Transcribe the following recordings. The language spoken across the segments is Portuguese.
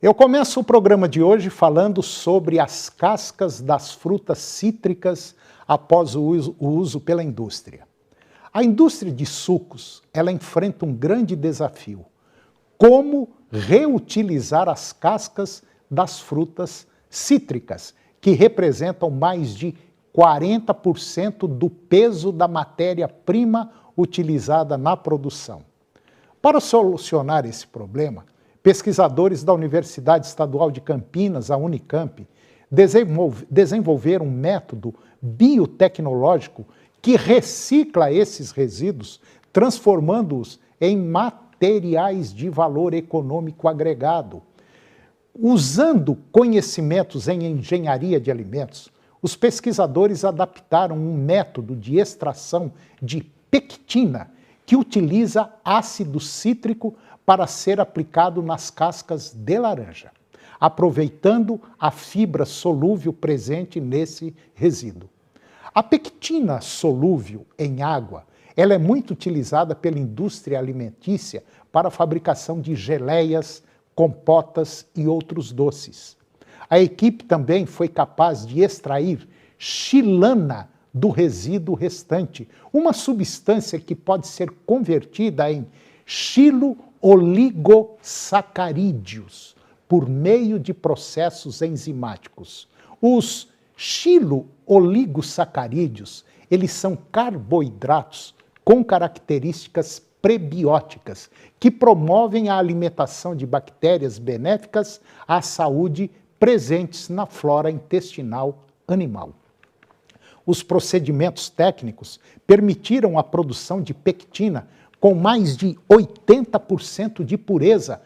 Eu começo o programa de hoje falando sobre as cascas das frutas cítricas após o uso pela indústria. A indústria de sucos, ela enfrenta um grande desafio: como reutilizar as cascas das frutas cítricas, que representam mais de 40% do peso da matéria-prima utilizada na produção. Para solucionar esse problema, pesquisadores da Universidade Estadual de Campinas, a Unicamp, desenvolveram um método biotecnológico que recicla esses resíduos, transformando-os em materiais de valor econômico agregado. Usando conhecimentos em engenharia de alimentos, os pesquisadores adaptaram um método de extração de pectina que utiliza ácido cítrico para ser aplicado nas cascas de laranja, aproveitando a fibra solúvel presente nesse resíduo. A pectina solúvel em água, ela é muito utilizada pela indústria alimentícia para a fabricação de geleias, compotas e outros doces. A equipe também foi capaz de extrair xilana do resíduo restante, uma substância que pode ser convertida em xilo-oligosacarídeos por meio de processos enzimáticos. Os xilo-oligosacarídeos, eles são carboidratos com características prebióticas que promovem a alimentação de bactérias benéficas à saúde presentes na flora intestinal animal. Os procedimentos técnicos permitiram a produção de pectina com mais de 80% de pureza,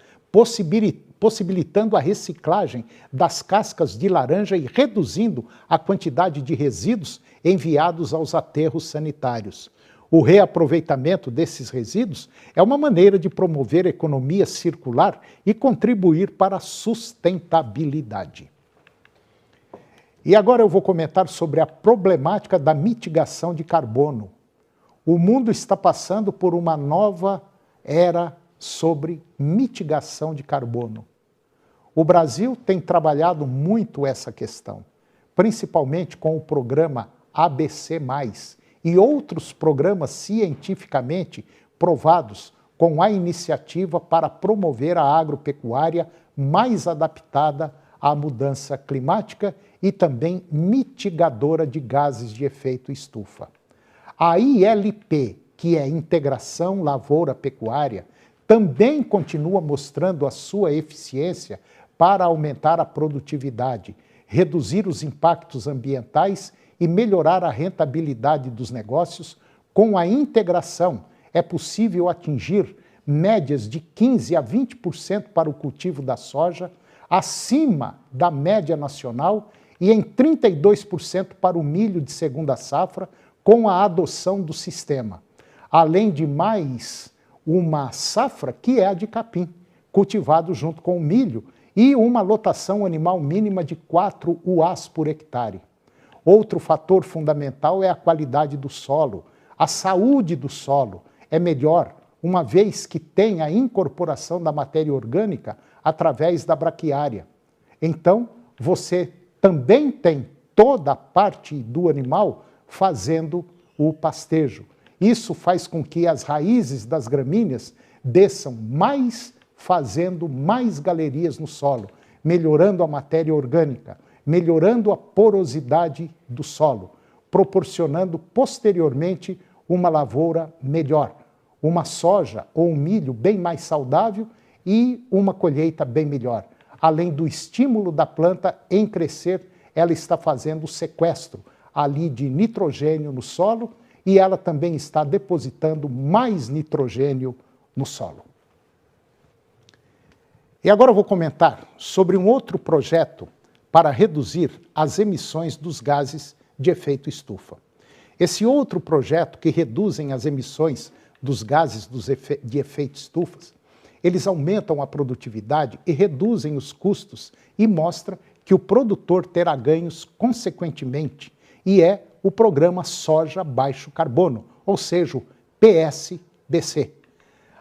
possibilitando a reciclagem das cascas de laranja e reduzindo a quantidade de resíduos enviados aos aterros sanitários. O reaproveitamento desses resíduos é uma maneira de promover a economia circular e contribuir para a sustentabilidade. E agora eu vou comentar sobre a problemática da mitigação de carbono. O mundo está passando por uma nova era sobre mitigação de carbono. O Brasil tem trabalhado muito essa questão, principalmente com o programa ABC+, e outros programas cientificamente provados com a iniciativa para promover a agropecuária mais adaptada à mudança climática e também mitigadora de gases de efeito estufa. A ILP, que é Integração Lavoura-Pecuária, também continua mostrando a sua eficiência para aumentar a produtividade, reduzir os impactos ambientais e melhorar a rentabilidade dos negócios. Com a integração, é possível atingir médias de 15% a 20% para o cultivo da soja, acima da média nacional, e em 32% para o milho de segunda safra, com a adoção do sistema. Além de mais uma safra, que é a de capim, cultivado junto com o milho, e uma lotação animal mínima de 4 UAs por hectare. Outro fator fundamental é a qualidade do solo. A saúde do solo é melhor, uma vez que tem a incorporação da matéria orgânica através da braquiária. Então, você também tem toda a parte do animal fazendo o pastejo. Isso faz com que as raízes das gramíneas desçam mais, fazendo mais galerias no solo, melhorando a matéria orgânica, melhorando a porosidade do solo, proporcionando posteriormente uma lavoura melhor, uma soja ou um milho bem mais saudável e uma colheita bem melhor. Além do estímulo da planta em crescer, ela está fazendo o sequestro ali de nitrogênio no solo e ela também está depositando mais nitrogênio no solo. E agora eu vou comentar sobre um outro projeto para reduzir as emissões dos gases de efeito estufa. Esse outro projeto que reduzem as emissões dos gases de efeito estufa, eles aumentam a produtividade e reduzem os custos e mostra que o produtor terá ganhos consequentemente, e é o programa Soja Baixo Carbono, ou seja, o PSBC.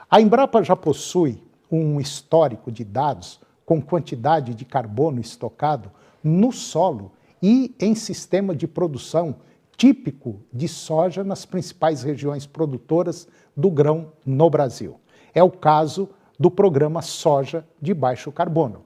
A Embrapa já possui um histórico de dados com quantidade de carbono estocado no solo e em sistema de produção típico de soja nas principais regiões produtoras do grão no Brasil. É o caso do programa Soja de Baixo Carbono.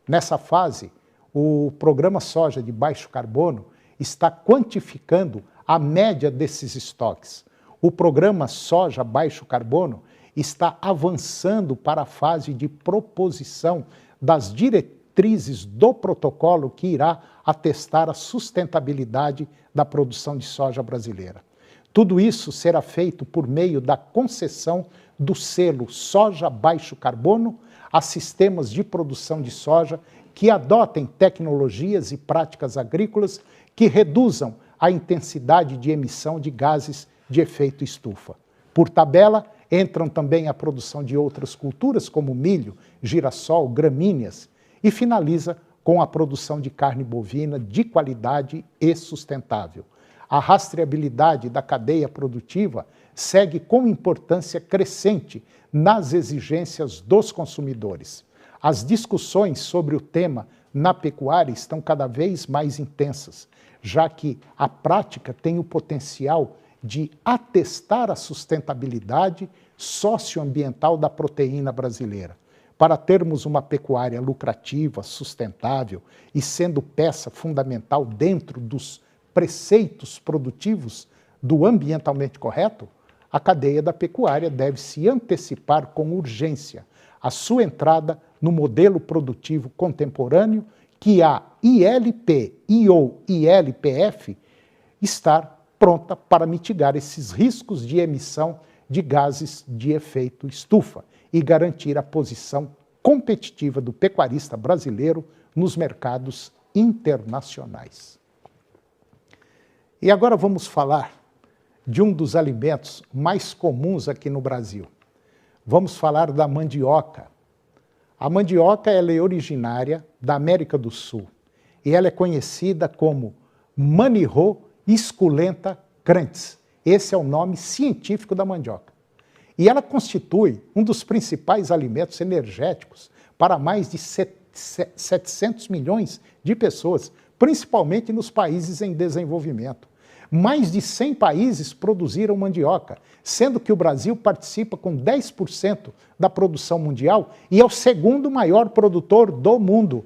Nessa fase, o programa Soja de Baixo Carbono está quantificando a média desses estoques. O programa Soja Baixo Carbono está avançando para a fase de proposição das diretrizes do protocolo que irá atestar a sustentabilidade da produção de soja brasileira. Tudo isso será feito por meio da concessão do selo Soja Baixo Carbono a sistemas de produção de soja que adotem tecnologias e práticas agrícolas que reduzam a intensidade de emissão de gases de efeito estufa. Por tabela, entram também a produção de outras culturas, como milho, girassol, gramíneas, e finaliza com a produção de carne bovina de qualidade e sustentável. A rastreabilidade da cadeia produtiva segue com importância crescente nas exigências dos consumidores. As discussões sobre o tema na pecuária estão cada vez mais intensas, já que a prática tem o potencial de atestar a sustentabilidade socioambiental da proteína brasileira. Para termos uma pecuária lucrativa, sustentável e sendo peça fundamental dentro dos preceitos produtivos do ambientalmente correto, a cadeia da pecuária deve se antecipar com urgência a sua entrada no modelo produtivo contemporâneo que a ILP e/ou ILPF está pronta para mitigar esses riscos de emissão de gases de efeito estufa e garantir a posição competitiva do pecuarista brasileiro nos mercados internacionais. E agora vamos falar de um dos alimentos mais comuns aqui no Brasil. Vamos falar da mandioca. A mandioca ela é originária da América do Sul e ela é conhecida como Manihô esculenta crantes. Esse é o nome científico da mandioca. E ela constitui um dos principais alimentos energéticos para mais de 700 milhões de pessoas, principalmente nos países em desenvolvimento. Mais de 100 países produziram mandioca, sendo que o Brasil participa com 10% da produção mundial e é o segundo maior produtor do mundo.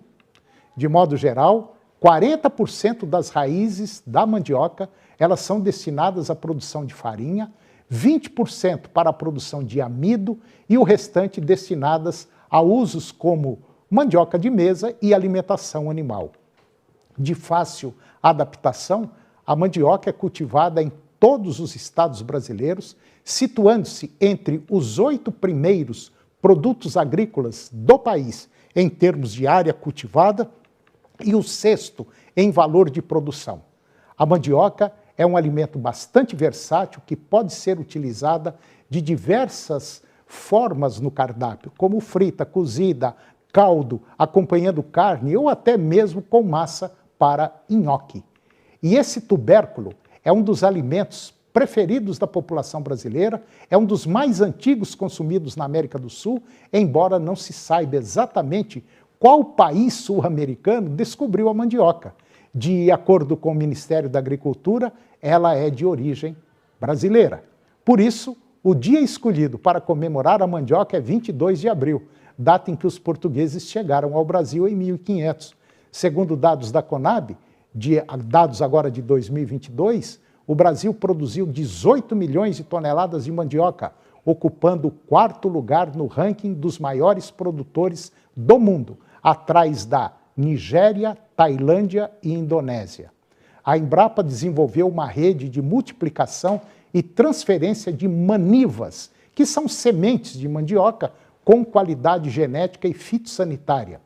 De modo geral, 40% das raízes da mandioca elas são destinadas à produção de farinha, 20% para a produção de amido e o restante destinadas a usos como mandioca de mesa e alimentação animal. De fácil adaptação, a mandioca é cultivada em todos os estados brasileiros, situando-se entre os 8 primeiros produtos agrícolas do país em termos de área cultivada e o 6º em valor de produção. A mandioca é um alimento bastante versátil que pode ser utilizada de diversas formas no cardápio, como frita, cozida, caldo, acompanhando carne ou até mesmo com massa para nhoque. E esse tubérculo é um dos alimentos preferidos da população brasileira, é um dos mais antigos consumidos na América do Sul, embora não se saiba exatamente qual país sul-americano descobriu a mandioca. De acordo com o Ministério da Agricultura, ela é de origem brasileira. Por isso, o dia escolhido para comemorar a mandioca é 22 de abril, data em que os portugueses chegaram ao Brasil em 1500. Segundo dados da Conab, dados agora de 2022, o Brasil produziu 18 milhões de toneladas de mandioca, ocupando o 4º lugar no ranking dos maiores produtores do mundo, atrás da Nigéria, Tailândia e Indonésia. A Embrapa desenvolveu uma rede de multiplicação e transferência de manivas, que são sementes de mandioca com qualidade genética e fitossanitária.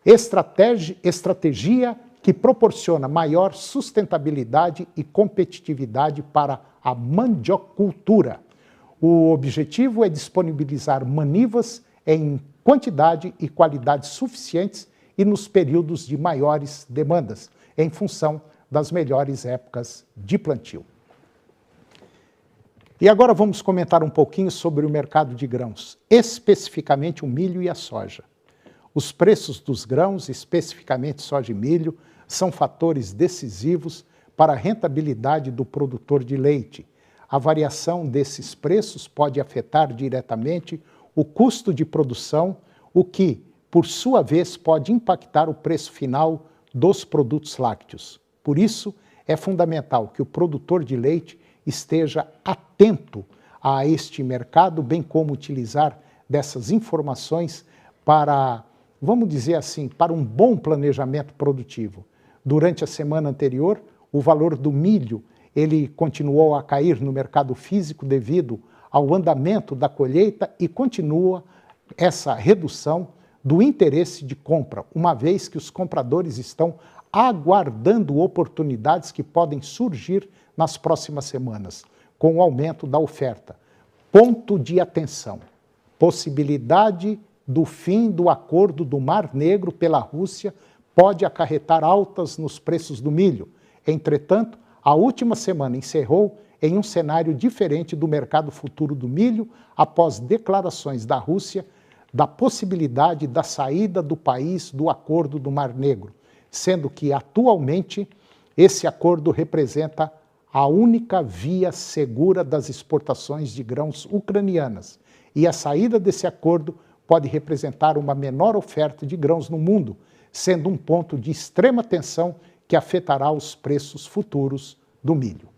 Estratégia que proporciona maior sustentabilidade e competitividade para a mandiocultura. O objetivo é disponibilizar manivas em quantidade e qualidade suficientes e nos períodos de maiores demandas, em função das melhores épocas de plantio. E agora vamos comentar um pouquinho sobre o mercado de grãos, especificamente o milho e a soja. Os preços dos grãos, especificamente soja e milho, são fatores decisivos para a rentabilidade do produtor de leite. A variação desses preços pode afetar diretamente o custo de produção, o que, por sua vez, pode impactar o preço final dos produtos lácteos. Por isso, é fundamental que o produtor de leite esteja atento a este mercado, bem como utilizar dessas informações para, vamos dizer assim, para um bom planejamento produtivo. Durante a semana anterior, o valor do milho ele continuou a cair no mercado físico devido ao andamento da colheita e continua essa redução do interesse de compra, uma vez que os compradores estão aguardando oportunidades que podem surgir nas próximas semanas, com o aumento da oferta. Ponto de atenção: possibilidade do fim do acordo do Mar Negro pela Rússia pode acarretar altas nos preços do milho. Entretanto, a última semana encerrou em um cenário diferente do mercado futuro do milho, após declarações da Rússia da possibilidade da saída do país do acordo do Mar Negro, sendo que atualmente esse acordo representa a única via segura das exportações de grãos ucranianas, e a saída desse acordo pode representar uma menor oferta de grãos no mundo, sendo um ponto de extrema tensão que afetará os preços futuros do milho.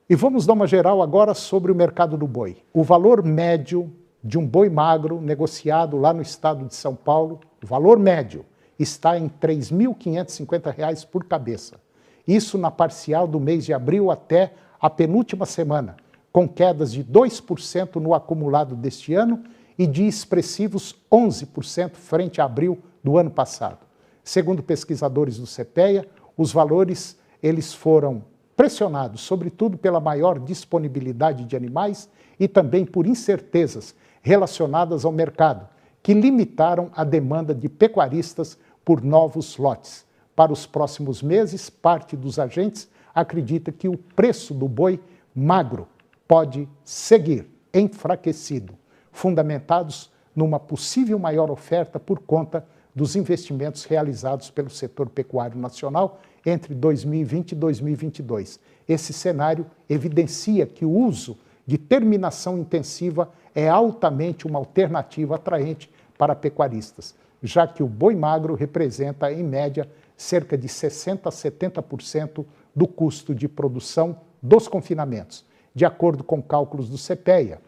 E vamos dar uma geral agora sobre o mercado do boi. O valor médio de um boi magro negociado lá no estado de São Paulo, o valor médio está em R$ 3.550 por cabeça. Isso na parcial do mês de abril até a penúltima semana, com quedas de 2% no acumulado deste ano e de expressivos 11% frente a abril do ano passado. Segundo pesquisadores do CPEA, os valores eles foram pressionados, sobretudo pela maior disponibilidade de animais e também por incertezas relacionadas ao mercado, que limitaram a demanda de pecuaristas por novos lotes. Para os próximos meses, parte dos agentes acredita que o preço do boi magro pode seguir enfraquecido, fundamentados numa possível maior oferta por conta dos investimentos realizados pelo setor pecuário nacional entre 2020 e 2022. Esse cenário evidencia que o uso de terminação intensiva é altamente uma alternativa atraente para pecuaristas, já que o boi magro representa, em média, cerca de 60% a 70% do custo de produção dos confinamentos, de acordo com cálculos do CPEA.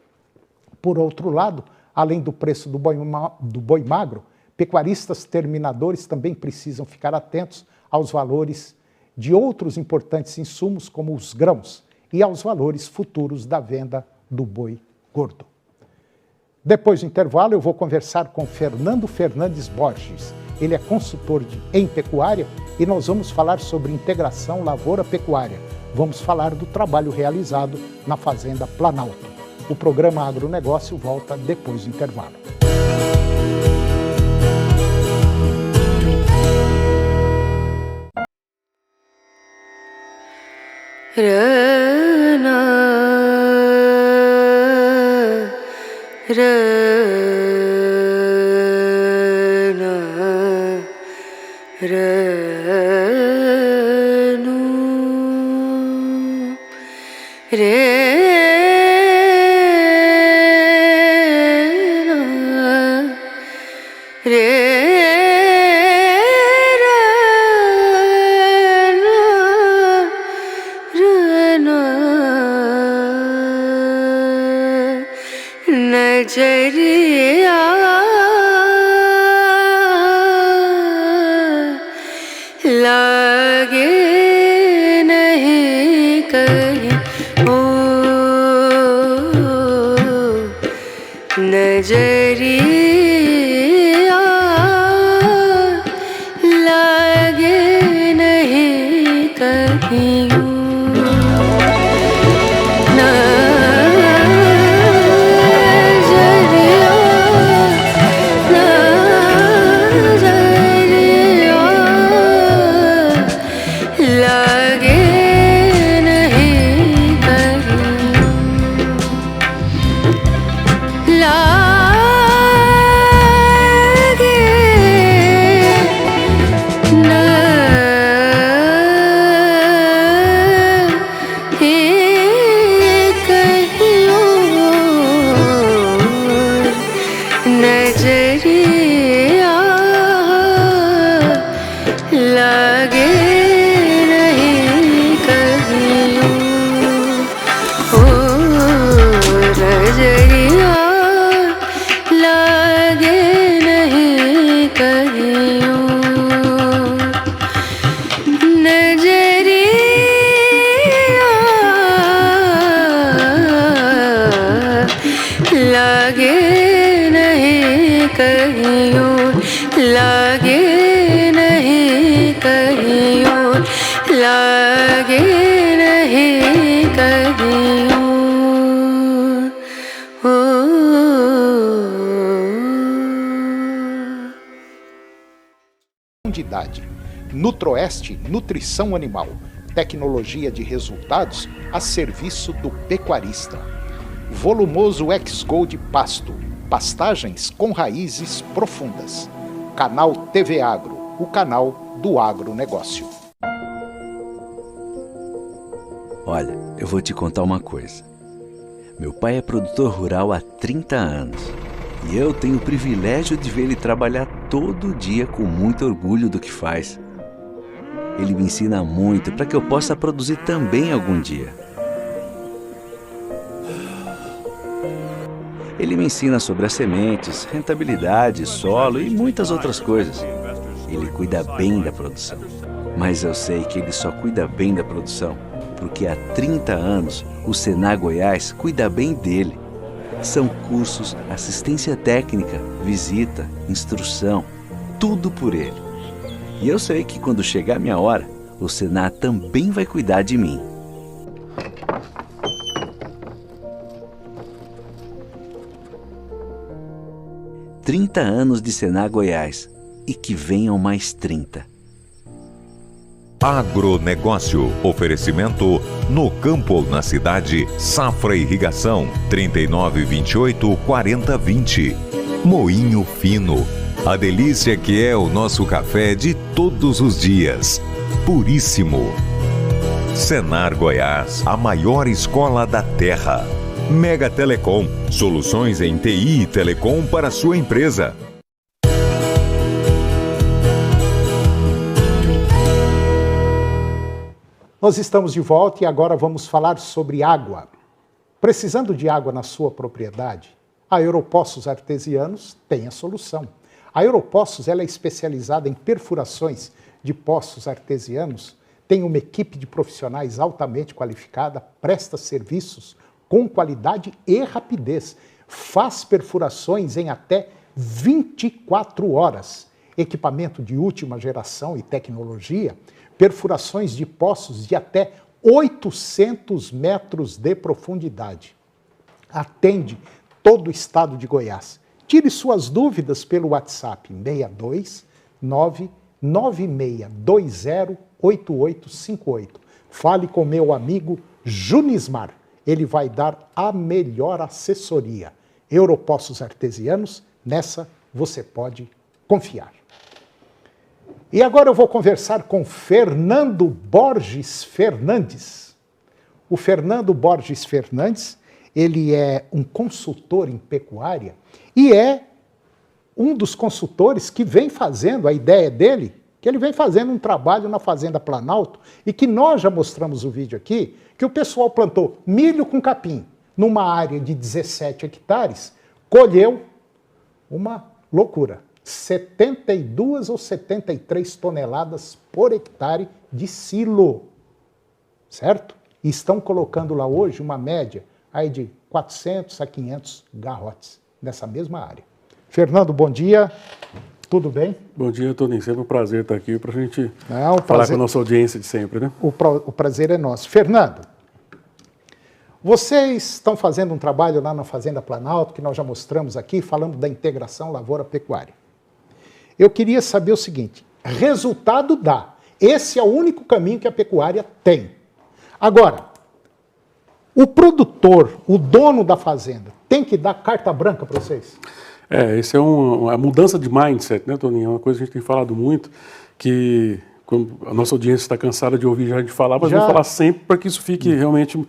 Por outro lado, além do preço do boi magro, pecuaristas terminadores também precisam ficar atentos aos valores de outros importantes insumos, como os grãos, e aos valores futuros da venda do boi gordo. Depois do intervalo, eu vou conversar com Fernando Fernandes Borges. Ele é consultor em pecuária e nós vamos falar sobre integração lavoura-pecuária. Vamos falar do trabalho realizado na Fazenda Planalto. O programa Agronegócio volta depois do intervalo. नजरिया लागे नहीं कहीं ओ नजरिया लागे नहीं कहीं La profundidade. Nutroeste, nutrição animal. Tecnologia de resultados a serviço do pecuarista. Volumoso X-Gold Pasto. Pastagens com raízes profundas. Canal TV Agro, o canal do agronegócio. Olha, eu vou te contar uma coisa. Meu pai é produtor rural há 30 anos. E eu tenho o privilégio de ver ele trabalhar todo dia com muito orgulho do que faz. Ele me ensina muito para que eu possa produzir também algum dia. Ele me ensina sobre as sementes, rentabilidade, solo e muitas outras coisas. Ele cuida bem da produção. Mas eu sei que ele só cuida bem da produção porque há 30 anos o Senar Goiás cuida bem dele. São cursos, assistência técnica, visita, instrução, tudo por ele. E eu sei que quando chegar a minha hora, o Senar também vai cuidar de mim. "30 anos de Senar Goiás e que venham mais 30. Agronegócio. Oferecimento no campo ou na cidade. Safra Irrigação 3928-4020. Moinho Fino. A delícia que é o nosso café de todos os dias. Puríssimo. Senar Goiás, a maior escola da terra. Mega Telecom. Soluções em TI e Telecom para sua empresa. Nós estamos de volta e agora vamos falar sobre água. Precisando de água na sua propriedade, a Europoços Artesianos tem a solução. A Europoços ela é especializada em perfurações de poços artesianos, tem uma equipe de profissionais altamente qualificada, presta serviços com qualidade e rapidez, faz perfurações em até 24 horas, equipamento de última geração e tecnologia, perfurações de poços de até 800 metros de profundidade. Atende todo o estado de Goiás. Tire suas dúvidas pelo WhatsApp 62 99620 8858. Fale com meu amigo Junismar. Ele vai dar a melhor assessoria. Europoços Artesianos, nessa você pode confiar. E agora eu vou conversar com Fernando Borges Fernandes. O Fernando Borges Fernandes, ele é um consultor em pecuária e é um dos consultores que vem fazendo, a ideia dele, que ele vem fazendo um trabalho na Fazenda Planalto e que nós já mostramos o vídeo aqui, que o pessoal plantou milho com capim numa área de 17 hectares, colheu uma loucura. 72 ou 73 toneladas por hectare de silo, certo? E estão colocando lá hoje uma média aí de 400 a 500 garrotes nessa mesma área. Fernando, bom dia, tudo bem? Bom dia, Toninho, sempre um prazer estar aqui para a gente falar com a nossa audiência de sempre, né? O prazer é nosso. Fernando, vocês estão fazendo um trabalho lá na Fazenda Planalto, que nós já mostramos aqui, falando da integração lavoura-pecuária. Eu queria saber o seguinte, resultado dá. Esse é o único caminho que a pecuária tem. Agora, o produtor, o dono da fazenda, tem que dar carta branca para vocês? Esse é uma mudança de mindset, né, Toninho? É uma coisa que a gente tem falado muito, que a nossa audiência está cansada de ouvir já a gente falar, mas vamos falar sempre para que isso fique realmente,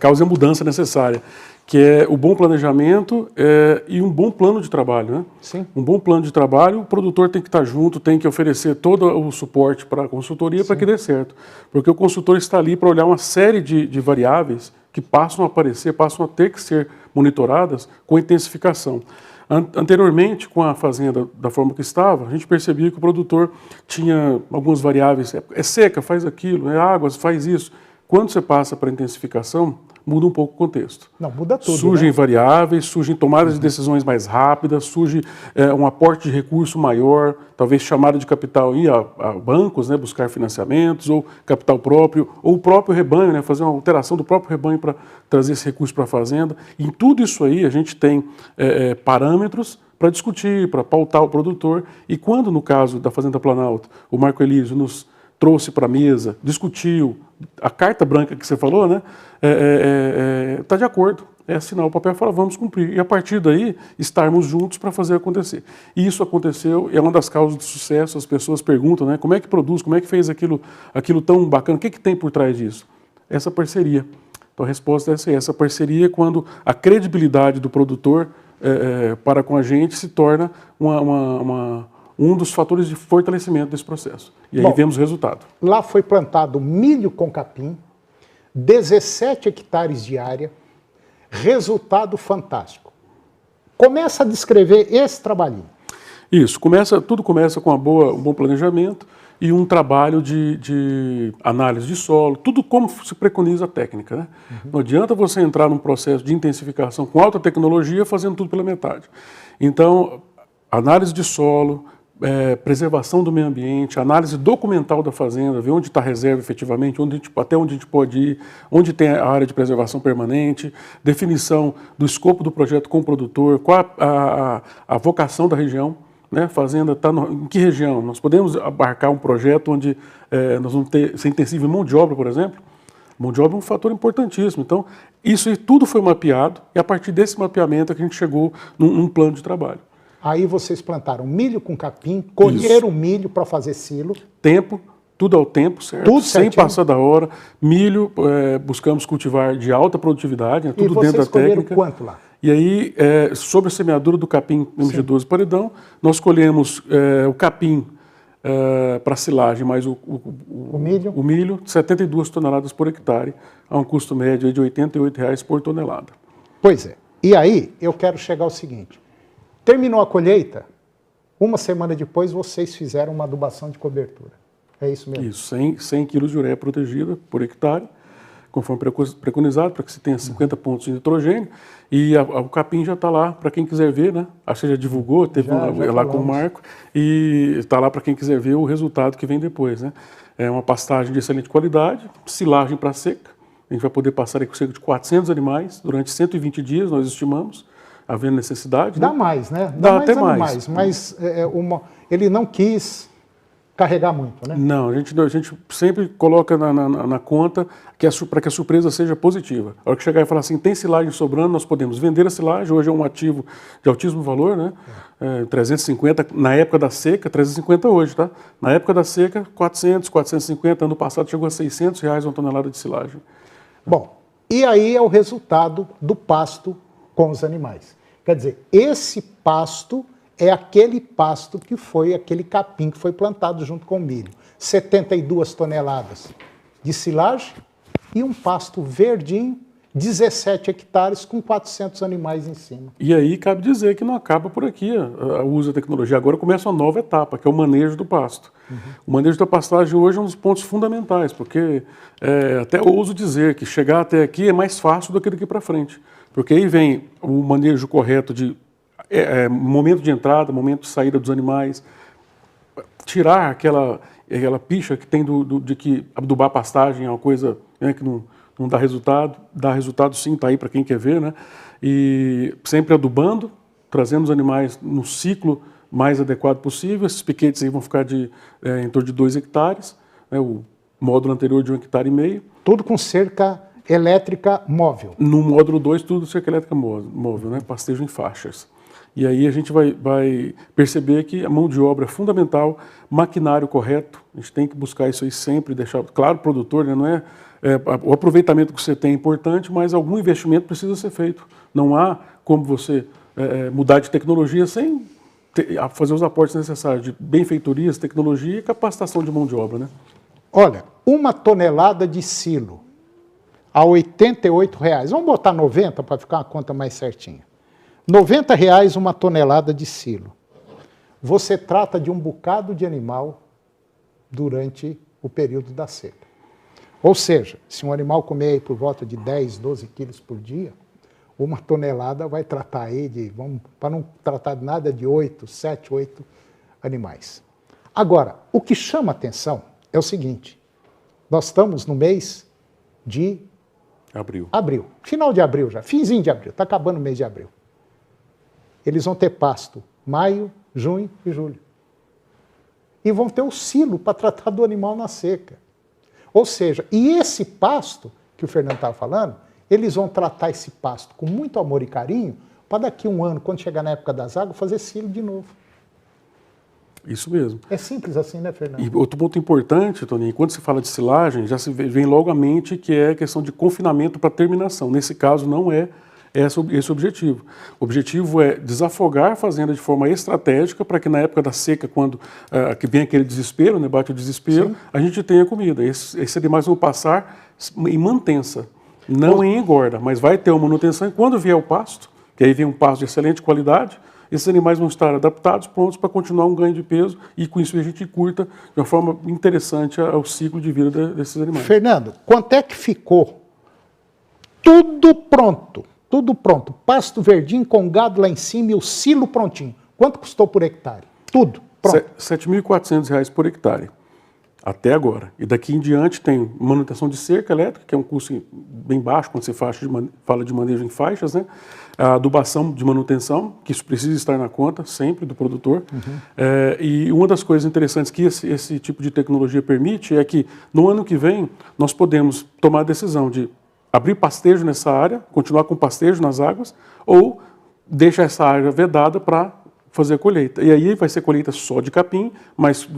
cause a mudança necessária. Que é o bom planejamento e um bom plano de trabalho, né? Sim. Um bom plano de trabalho, o produtor tem que estar junto, tem que oferecer todo o suporte para a consultoria para que dê certo. Porque o consultor está ali para olhar uma série de variáveis que passam a aparecer, passam a ter que ser monitoradas com intensificação. Anteriormente, com a fazenda da forma que estava, a gente percebia que o produtor tinha algumas variáveis, é seca, faz aquilo, é água, faz isso. Quando você passa para a intensificação, muda um pouco o contexto. Não, muda tudo. Surgem né? variáveis, surgem tomadas de decisões mais rápidas, surge um aporte de recurso maior, talvez chamada de capital ir a bancos, né, buscar financiamentos, ou capital próprio, ou o próprio rebanho, né, fazer uma alteração do próprio rebanho para trazer esse recurso para a fazenda. Em tudo isso aí, a gente tem parâmetros para discutir, para pautar o produtor. E quando, no caso da Fazenda Planalto, o Marco Elísio nos trouxe para a mesa, discutiu, a carta branca que você falou, né, está de acordo, é assinar o papel e falar, vamos cumprir. E a partir daí, estarmos juntos para fazer acontecer. E isso aconteceu, é uma das causas de sucesso, as pessoas perguntam, né, como é que produz, como é que fez aquilo tão bacana, o que tem por trás disso? Essa parceria. Então a resposta é essa parceria é quando a credibilidade do produtor para com a gente se torna um dos fatores de fortalecimento desse processo. E aí vemos o resultado. Lá foi plantado milho com capim, 17 hectares de área, resultado fantástico. Começa a descrever esse trabalhinho. Isso, tudo começa com um bom planejamento e um trabalho de análise de solo, tudo como se preconiza a técnica, né? Não adianta você entrar num processo de intensificação com alta tecnologia fazendo tudo pela metade. Então, análise de solo, preservação do meio ambiente, análise documental da fazenda, ver onde está a reserva efetivamente, até onde a gente pode ir, onde tem a área de preservação permanente, definição do escopo do projeto com o produtor, qual a vocação da região, né? A fazenda está em que região? Nós podemos abarcar um projeto onde nós vamos ser intensivo em mão de obra, por exemplo. Mão de obra é um fator importantíssimo. Então, isso tudo foi mapeado e a partir desse mapeamento é que a gente chegou num plano de trabalho. Aí vocês plantaram milho com capim, colheram o milho para fazer silo. Tempo, tudo ao tempo, certo? Tudo sem certinho. passar da hora. Milho, buscamos cultivar de alta produtividade, né? Tudo dentro da técnica. Quanto lá? E aí, sobre a semeadura do capim MG12 paredão, nós colhemos o capim para silagem, mais o milho, 72 toneladas por hectare, a um custo médio de R$ 88,00 por tonelada. Pois é. E aí, eu quero chegar ao seguinte. Terminou a colheita, uma semana depois vocês fizeram uma adubação de cobertura. É isso mesmo? Isso, 100 quilos de ureia protegida por hectare, conforme preconizado, para que se tenha 50 pontos de nitrogênio. E o capim já está lá para quem quiser ver, né? Acho que já divulgou, teve lá com o Marco, e está lá para quem quiser ver o resultado que vem depois, né? É uma pastagem de excelente qualidade, silagem para seca. A gente vai poder passar aí com cerca de 400 animais durante 120 dias, nós estimamos, havendo necessidade. Dá né? mais, né? Dá mais até animais, mais. Mas ele não quis carregar muito, né? Não, a gente sempre coloca na conta para que a surpresa seja positiva. A hora que chegar e falar assim, tem silagem sobrando, nós podemos vender a silagem, hoje é um ativo de altíssimo valor, né? 350 na época da seca, 350 hoje, tá? Na época da seca, 400, 450, ano passado chegou a R$600 uma tonelada de silagem. Bom, e aí é o resultado do pasto com os animais. Quer dizer, esse pasto é aquele pasto que foi aquele capim que foi plantado junto com o milho. 72 toneladas de silagem e um pasto verdinho, 17 hectares com 400 animais em cima. E aí cabe dizer que não acaba por aqui o uso da tecnologia. Agora começa uma nova etapa, que é o manejo do pasto. O manejo da pastagem hoje é um dos pontos fundamentais, porque até eu ouso dizer que chegar até aqui é mais fácil do que daqui para frente. Porque aí vem o manejo correto de momento de entrada, momento de saída dos animais, tirar aquela picha que tem de que adubar a pastagem é uma coisa que não dá resultado sim, está aí para quem quer ver, né? E sempre adubando, trazendo os animais no ciclo mais adequado possível. Esses piquetes aí vão ficar em torno de 2 hectares, né? O módulo anterior de 1,5 hectare. Tudo com cerca elétrica móvel. No módulo 2, tudo cerca elétrica móvel, né? Pastejo em faixas. E aí a gente vai perceber que a mão de obra é fundamental, maquinário correto, a gente tem que buscar isso aí sempre, deixar claro o produtor, né? Não o aproveitamento que você tem é importante, mas algum investimento precisa ser feito. Não há como você mudar de tecnologia sem fazer os aportes necessários de benfeitorias, tecnologia e capacitação de mão de obra, né? Olha, 1 tonelada de silo a R$ 88,00. Vamos botar 90 para ficar uma conta mais certinha. R$ 90,00 uma tonelada de silo. Você trata de um bocado de animal durante o período da seca. Ou seja, se um animal comer aí por volta de 10, 12 quilos por dia, 1 tonelada vai tratar aí para não tratar de nada, de 7, 8 animais. Agora, o que chama atenção é o seguinte, nós estamos no mês de abril, final de abril já, finzinho de abril, está acabando o mês de abril. Eles vão ter pasto maio, junho e julho. E vão ter o silo para tratar do animal na seca. Ou seja, e esse pasto que o Fernando estava falando, eles vão tratar esse pasto com muito amor e carinho para daqui a um ano, quando chegar na época das águas, fazer silo de novo. Isso mesmo. É simples assim, né, Fernando? E outro ponto importante, Toninho, quando se fala de silagem, já se vem logo à mente que é a questão de confinamento para terminação. Nesse caso, não é esse o objetivo. O objetivo é desafogar a fazenda de forma estratégica para que na época da seca, quando que vem aquele desespero, né, bate o desespero, sim, a gente tenha comida. Esses animais vão passar em mantença, não em engorda, mas vai ter uma manutenção. E quando vier o pasto, que aí vem um pasto de excelente qualidade, esses animais vão estar adaptados, prontos para continuar um ganho de peso e com isso a gente curta de uma forma interessante o ciclo de vida desses animais. Fernando, quanto é que ficou? Tudo pronto, tudo pronto. Pasto verdinho com gado lá em cima e o silo prontinho. Quanto custou por hectare? Tudo pronto. R$ 7.400 por hectare, até agora. E daqui em diante tem manutenção de cerca elétrica, que é um custo bem baixo quando você fala de manejo em faixas, né? A adubação de manutenção, que isso precisa estar na conta sempre do produtor. E uma das coisas interessantes que esse tipo de tecnologia permite é que no ano que vem nós podemos tomar a decisão de abrir pastejo nessa área, continuar com pastejo nas águas, ou deixar essa área vedada para fazer a colheita. E aí vai ser colheita só de capim, mas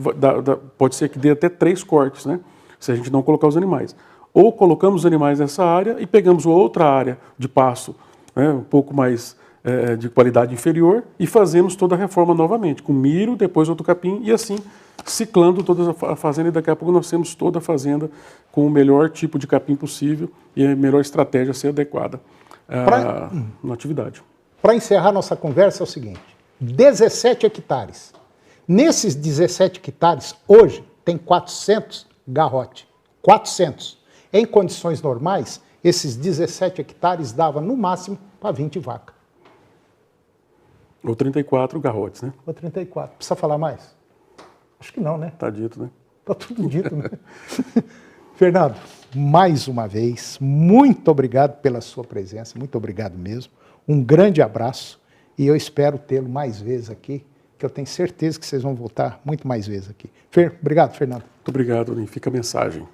pode ser que dê até 3 cortes, né? Se a gente não colocar os animais. Ou colocamos os animais nessa área e pegamos outra área de pasto, né, um pouco mais de qualidade inferior, e fazemos toda a reforma novamente, com milho, depois outro capim, e assim ciclando toda a fazenda, e daqui a pouco nós temos toda a fazenda com o melhor tipo de capim possível e a melhor estratégia a ser adequada na atividade. Para encerrar nossa conversa é o seguinte: 17 hectares. Nesses 17 hectares, hoje, tem 400 garrote. 400. Em condições normais, esses 17 hectares dava no máximo para 20 vacas. Ou 34 garrotes, né? Ou 34. Precisa falar mais? Acho que não, né? Está dito, né? Está tudo dito, né? Fernando, mais uma vez, muito obrigado pela sua presença, muito obrigado mesmo. Um grande abraço e eu espero tê-lo mais vezes aqui, que eu tenho certeza que vocês vão voltar muito mais vezes aqui. Obrigado, Fernando. Muito obrigado, Lin. Fica a mensagem.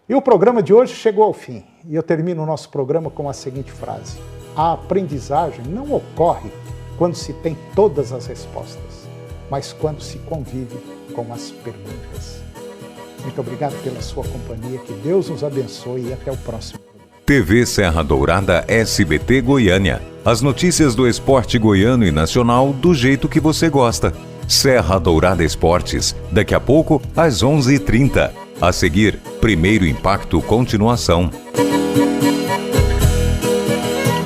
E o programa de hoje chegou ao fim. E eu termino o nosso programa com a seguinte frase: a aprendizagem não ocorre quando se tem todas as respostas, mas quando se convive com as perguntas. Muito obrigado pela sua companhia, que Deus nos abençoe e até o próximo. TV Serra Dourada SBT Goiânia. As notícias do esporte goiano e nacional do jeito que você gosta. Serra Dourada Esportes, daqui a pouco às 11h30. A seguir, Primeiro Impacto Continuação.